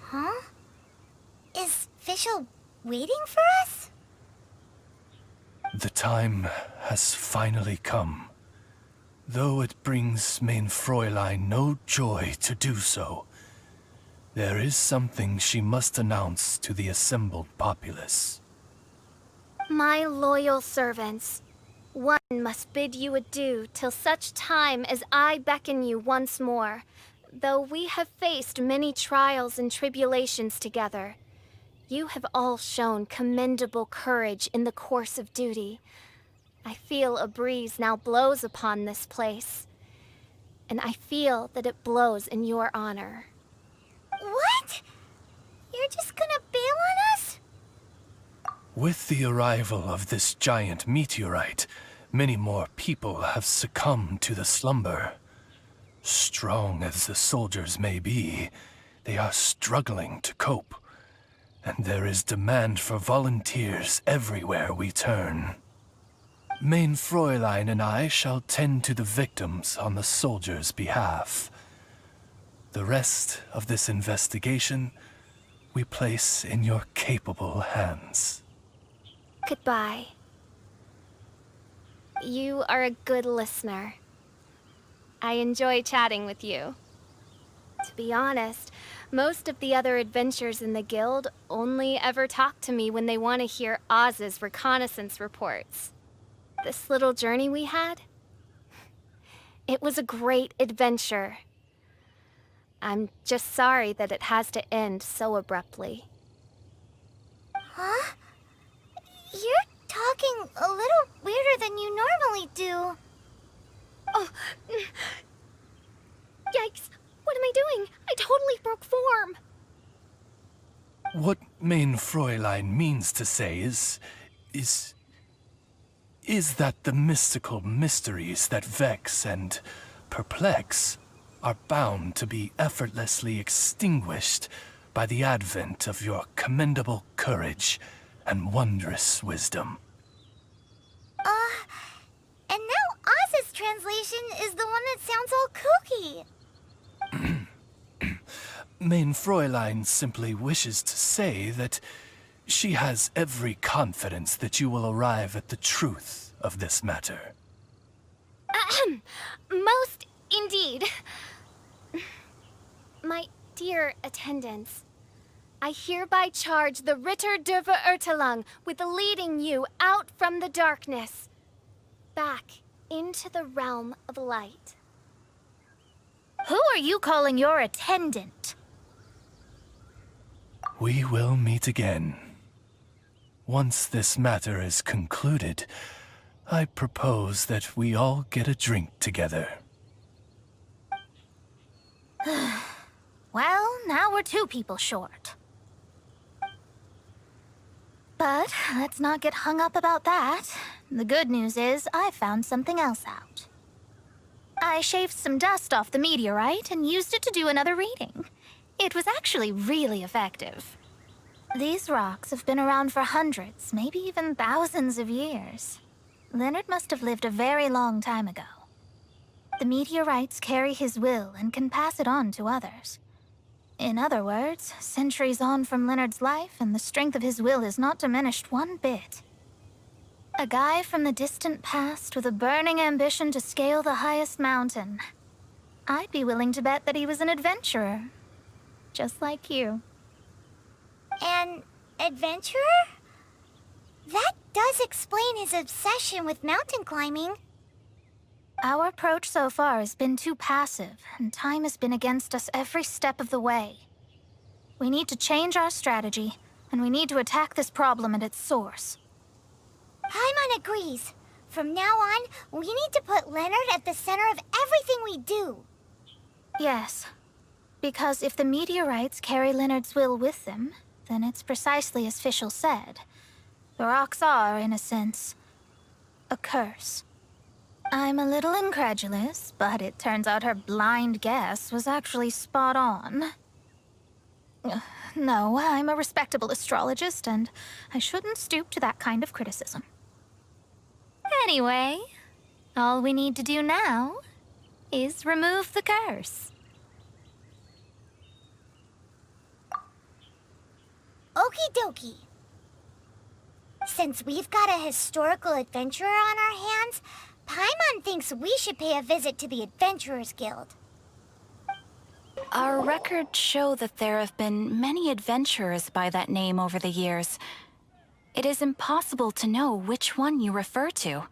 Huh? Is Fischl waiting for us? The time has finally come. Though it brings main Fräulein no joy to do so, there is something she must announce to the assembled populace. My loyal servants, one must bid you adieu till such time as I beckon you once more. Though we have faced many trials and tribulations together, you have all shown commendable courage in the course of duty. I feel a breeze now blows upon this place, and I feel that it blows in your honor. What? You're just gonna bail on us? With the arrival of this giant meteorite, many more people have succumbed to the slumber. Strong as the soldiers may be, they are struggling to cope, and there is demand for volunteers everywhere we turn. Main Fräulein and I shall tend to the victims on the soldiers' behalf. The rest of this investigation we place in your capable hands. Goodbye. You are a good listener. I enjoy chatting with you. To be honest, most of the other adventurers in the guild only ever talk to me when they want to hear Oz's reconnaissance reports. This little journey we had, it was a great adventure. I'm just sorry that it has to end so abruptly. Huh? You're talking a little weirder than you normally do. Oh, yikes! What am I doing? I totally broke form! What main Fräulein means to say is that the mystical mysteries that vex and perplex are bound to be effortlessly extinguished by the advent of your commendable courage and wondrous wisdom. And now Oz's translation is the one that sounds all kooky. Main Fräulein simply wishes to say that she has every confidence that you will arrive at the truth of this matter. Ahem. Most indeed. My dear attendants, I hereby charge the Ritter der Verurteilung with leading you out from the darkness, back into the realm of light. Who are you calling your attendant? We will meet again. Once this matter is concluded, I propose that we all get a drink together. Well, now we're 2 people short. But let's not get hung up about that. The good news is I found something else out. I shaved some dust off the meteorite and used it to do another reading. It was actually really effective. These rocks have been around for hundreds, maybe even thousands of years. Leonard must have lived a very long time ago. The meteorites carry his will and can pass it on to others. In other words, centuries on from Leonard's life, and the strength of his will is not diminished one bit. A guy from the distant past with a burning ambition to scale the highest mountain. I'd be willing to bet that he was an adventurer. Just like you. An adventurer? That does explain his obsession with mountain climbing. Our approach so far has been too passive, and time has been against us every step of the way. We need to change our strategy, and we need to attack this problem at its source. Paimon agrees. From now on, we need to put Leonard at the center of everything we do. Yes, because if the meteorites carry Leonard's will with them, then it's precisely as Fischl said. The rocks are, in a sense, a curse. I'm a little incredulous, but it turns out her blind guess was actually spot on. No, I'm a respectable astrologist, and I shouldn't stoop to that kind of criticism. Anyway, all we need to do now is remove the curse. Okie dokie. Since we've got a historical adventurer on our hands, Paimon thinks we should pay a visit to the Adventurers Guild. Our records show that there have been many adventurers by that name over the years. It is impossible to know which one you refer to.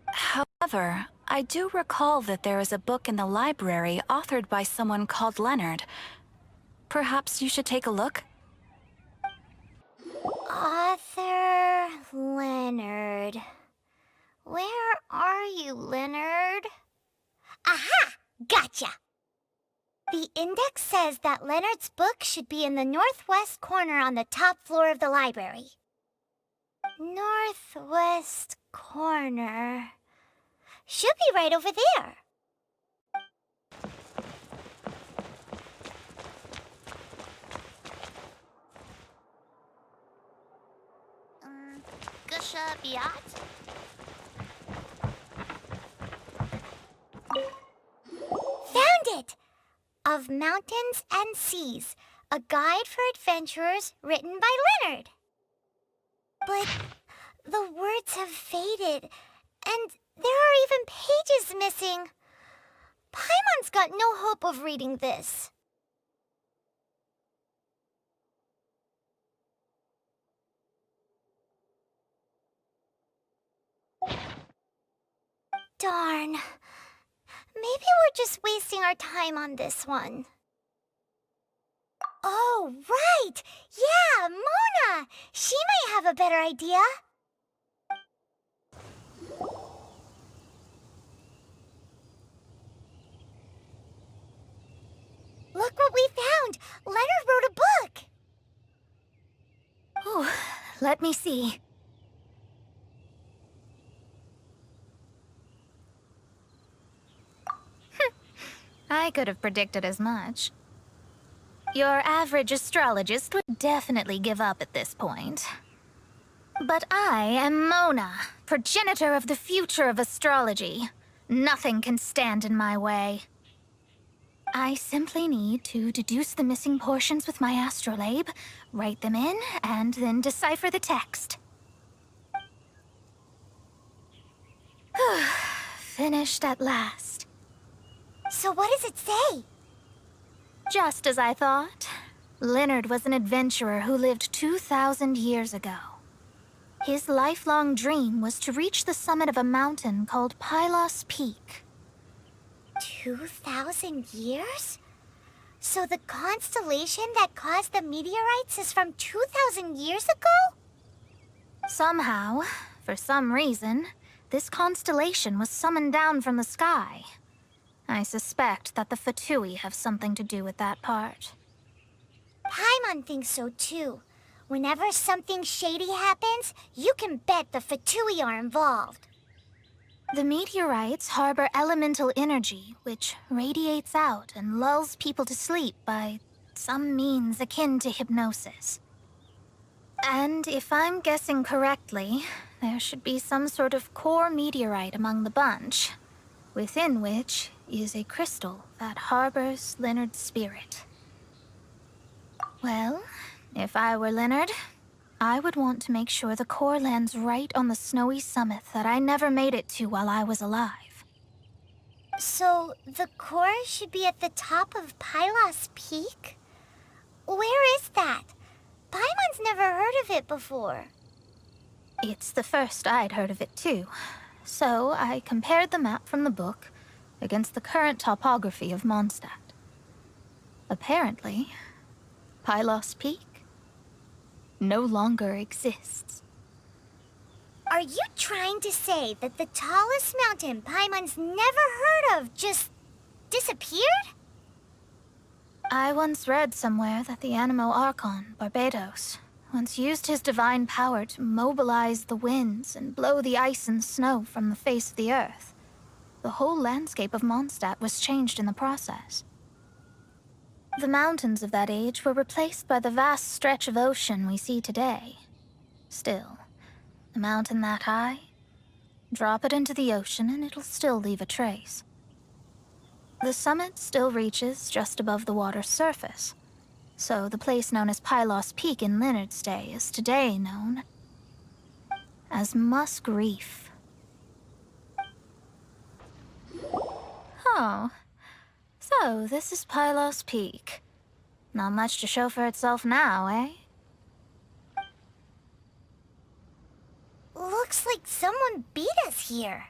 However, I do recall that there is a book in the library authored by someone called Leonard. Perhaps you should take a look? Author Leonard. Where are you, Leonard? Aha! Gotcha! The index says that Leonard's book should be in the northwest corner on the top floor of the library. Northwest corner. Should be right over there. Gusha Biat? Found it! Of Mountains and Seas, a guide for adventurers written by Leonard. But the words have faded, and there are even pages missing. Paimon's got no hope of reading this. Darn. Maybe we're just wasting our time on this one. Oh, right! Yeah, Mona! She might have a better idea. Look what we found! Leonard wrote a book! Ooh, let me see. I could have predicted as much. Your average astrologist would definitely give up at this point. But I am Mona, progenitor of the future of astrology. Nothing can stand in my way. I simply need to deduce the missing portions with my astrolabe, write them in, and then decipher the text. Finished at last. So what does it say? Just as I thought. Leonard was an adventurer who lived 2,000 years ago. His lifelong dream was to reach the summit of a mountain called Pylos Peak. 2,000 years? So the constellation that caused the meteorites is from 2,000 years ago? Somehow, for some reason, this constellation was summoned down from the sky. I suspect that the Fatui have something to do with that part. Paimon thinks so too. Whenever something shady happens, you can bet the Fatui are involved. The meteorites harbor elemental energy, which radiates out and lulls people to sleep by some means akin to hypnosis. And if I'm guessing correctly, there should be some sort of core meteorite among the bunch, within which is a crystal that harbors Leonard's spirit. Well, if I were Leonard, I would want to make sure the core lands right on the snowy summit that I never made it to while I was alive. So the core should be at the top of Pylos Peak? Where is that? Paimon's never heard of it before. It's the first I'd heard of it too. So I compared the map from the book against the current topography of Mondstadt. Apparently, Pylos Peak no longer exists. Are you trying to say that the tallest mountain Paimon's never heard of just disappeared? I once read somewhere that the Animo Archon, Barbados, once used his divine power to mobilize the winds and blow the ice and snow from the face of the earth. The whole landscape of Mondstadt was changed in the process. The mountains of that age were replaced by the vast stretch of ocean we see today. Still, a mountain that high, drop it into the ocean and it'll still leave a trace. The summit still reaches just above the water's surface, So the place known as Pylos Peak in Leonard's day is today known as Musk Reef. Oh. So, this is Pylos Peak. Not much to show for itself now, eh? Looks like someone beat us here.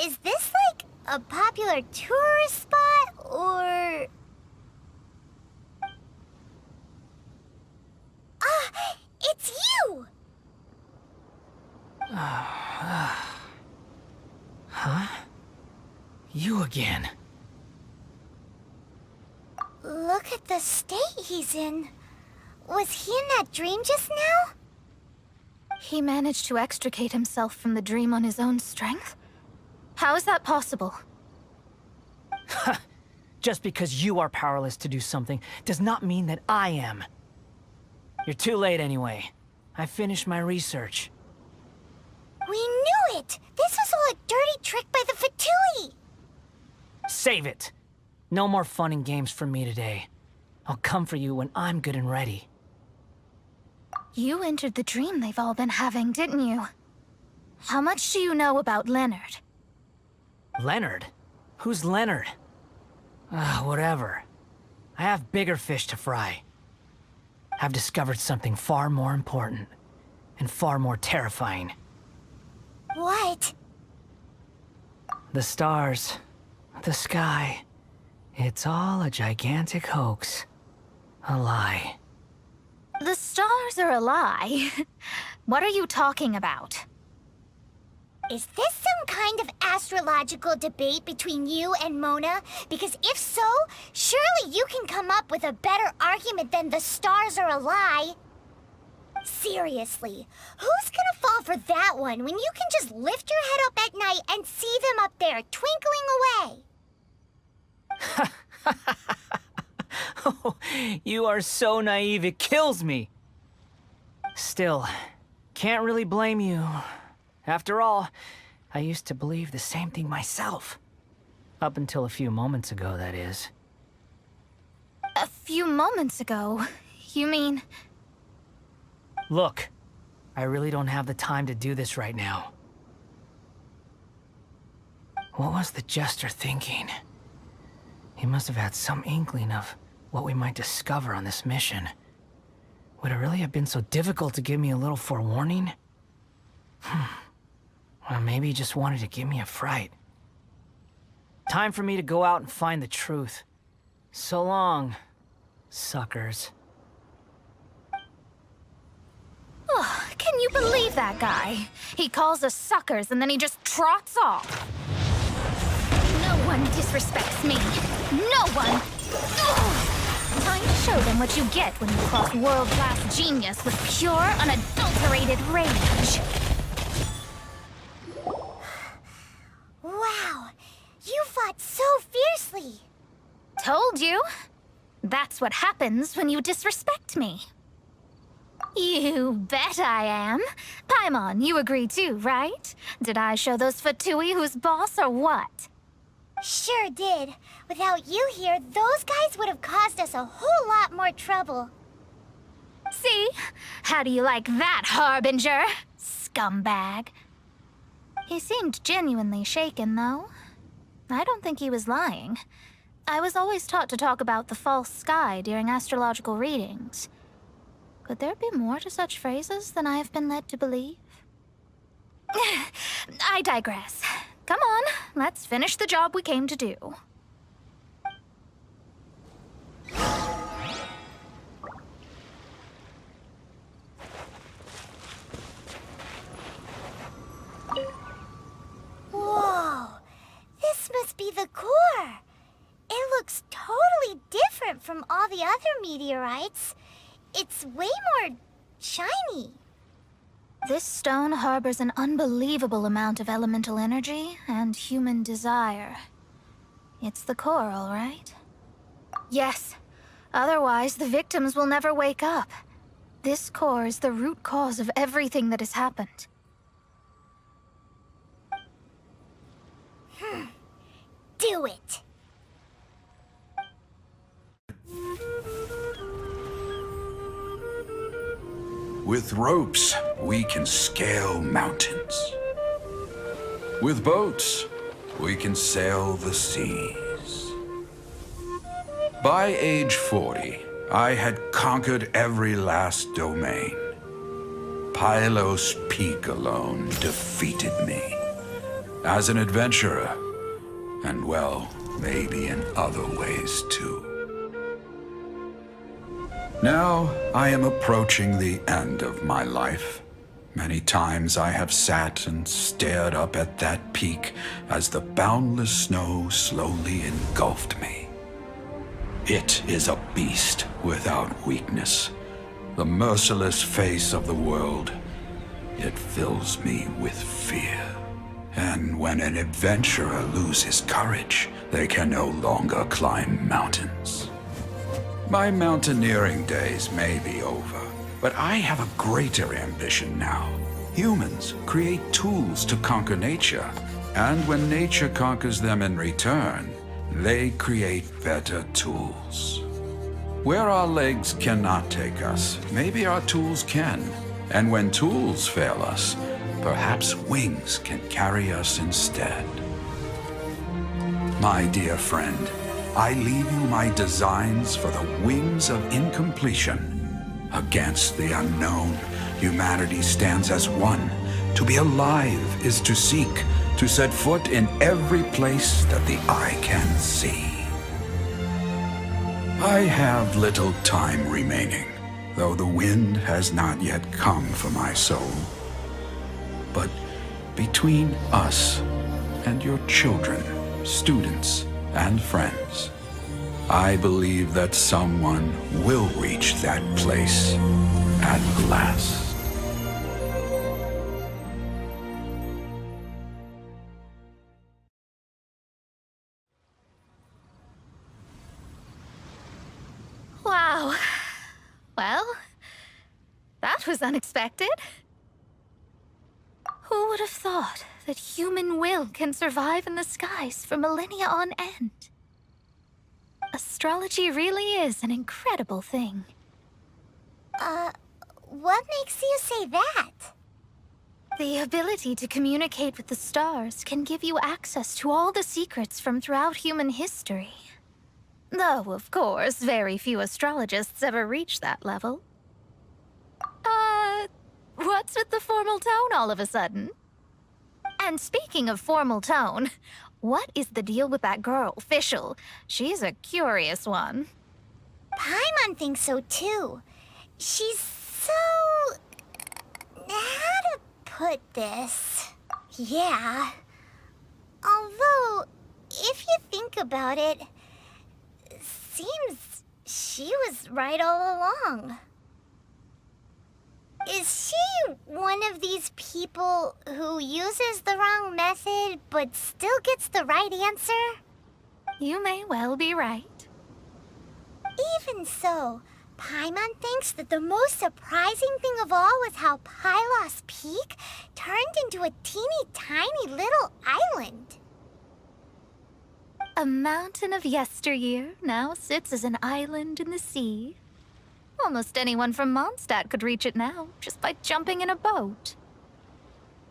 Is this like a popular tourist spot, or... Ah, it's you! Huh? You again. Look at the state he's in. Was he in that dream just now? He managed to extricate himself from the dream on his own strength? How is that possible? Just because you are powerless to do something does not mean that I am. You're too late anyway. I finished my research. We knew it! This was all a dirty trick by the Fatui! Save it! No more fun and games for me today. I'll come for you when I'm good and ready. You entered the dream they've all been having, didn't you? How much do you know about Leonard? Leonard? Who's Leonard? Whatever. I have bigger fish to fry. I've discovered something far more important and far more terrifying. What? The stars, the sky, it's all a gigantic hoax. A lie. The stars are a lie. What are you talking about? Is this some kind of astrological debate between you and Mona? Because if so, surely you can come up with a better argument than the stars are a lie. Seriously, who's gonna fall for that one when you can just lift your head up at night and see them up there twinkling away? Oh, you are so naive, it kills me. Still, can't really blame you. After all, I used to believe the same thing myself. Up until a few moments ago, that is. A few moments ago? You mean... Look, I really don't have the time to do this right now. What was the Jester thinking? He must have had some inkling of what we might discover on this mission. Would it really have been so difficult to give me a little forewarning? Or maybe he just wanted to give me a fright. Time for me to go out and find the truth. So long, suckers. Oh, can you believe that guy? He calls us suckers and then he just trots off. No one disrespects me. No one! Ugh. Time to show them what you get when you cross world-class genius with pure, unadulterated rage. Wow, you fought so fiercely. Told you. That's what happens when you disrespect me. You bet I am. Paimon, you agree too, right? Did I show those Fatui who's boss or what? Sure did. Without you here, those guys would have caused us a whole lot more trouble. See? How do you like that, Harbinger? Scumbag. He seemed genuinely shaken, though. I don't think he was lying. I was always taught to talk about the false sky during astrological readings. Could there be more to such phrases than I have been led to believe? I digress. Come on, let's finish the job we came to do. Whoa, this must be the core. It looks totally different from all the other meteorites. It's way more shiny. This stone harbors an unbelievable amount of elemental energy and human desire. It's the core, all right? Yes. Otherwise, the victims will never wake up. This core is the root cause of everything that has happened. Do it. With ropes, we can scale mountains. With boats, we can sail the seas. By age 40, I had conquered every last domain. Pylos Peak alone defeated me. As an adventurer, and well, maybe in other ways too. Now, I am approaching the end of my life. Many times I have sat and stared up at that peak as the boundless snow slowly engulfed me. It is a beast without weakness, the merciless face of the world. It fills me with fear. And when an adventurer loses courage, they can no longer climb mountains. My mountaineering days may be over, but I have a greater ambition now. Humans create tools to conquer nature, and when nature conquers them in return, they create better tools. Where our legs cannot take us, maybe our tools can. And when tools fail us, perhaps wings can carry us instead. My dear friend, I leave you my designs for the wings of incompletion. Against the unknown, humanity stands as one. To be alive is to seek, to set foot in every place that the eye can see. I have little time remaining, though the wind has not yet come for my soul. But between us and your children, students, and friends, I believe that someone will reach that place at last. Wow. Well, that was unexpected. Who would have thought that human will can survive in the skies for millennia on end? Astrology really is an incredible thing. What makes you say that? The ability to communicate with the stars can give you access to all the secrets from throughout human history. Though, of course, very few astrologists ever reach that level. What's with the formal tone all of a sudden? And speaking of formal tone, what is the deal with that girl, Fischl? She's a curious one. Paimon thinks so too. She's so... how to put this? Yeah. Although, if you think about it, seems she was right all along. Is she one of these people who uses the wrong method but still gets the right answer? You may well be right. Even so, Paimon thinks that the most surprising thing of all was how Pylos Peak turned into a teeny tiny little island. A mountain of yesteryear now sits as an island in the sea. Almost anyone from Mondstadt could reach it now, just by jumping in a boat.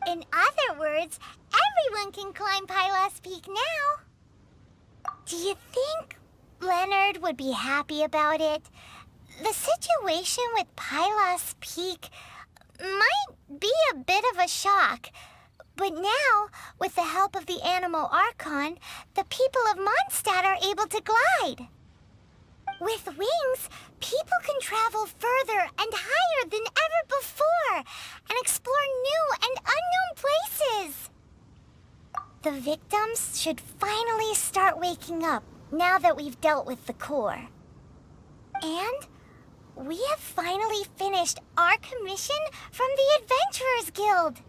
In other words, everyone can climb Pylos Peak now. Do you think Leonard would be happy about it? The situation with Pylos Peak might be a bit of a shock. But now, with the help of the Animal Archon, the people of Mondstadt are able to glide. With wings, people can travel further and higher than ever before and explore new and unknown places. The victims should finally start waking up now that we've dealt with the core. And we have finally finished our commission from the Adventurers Guild.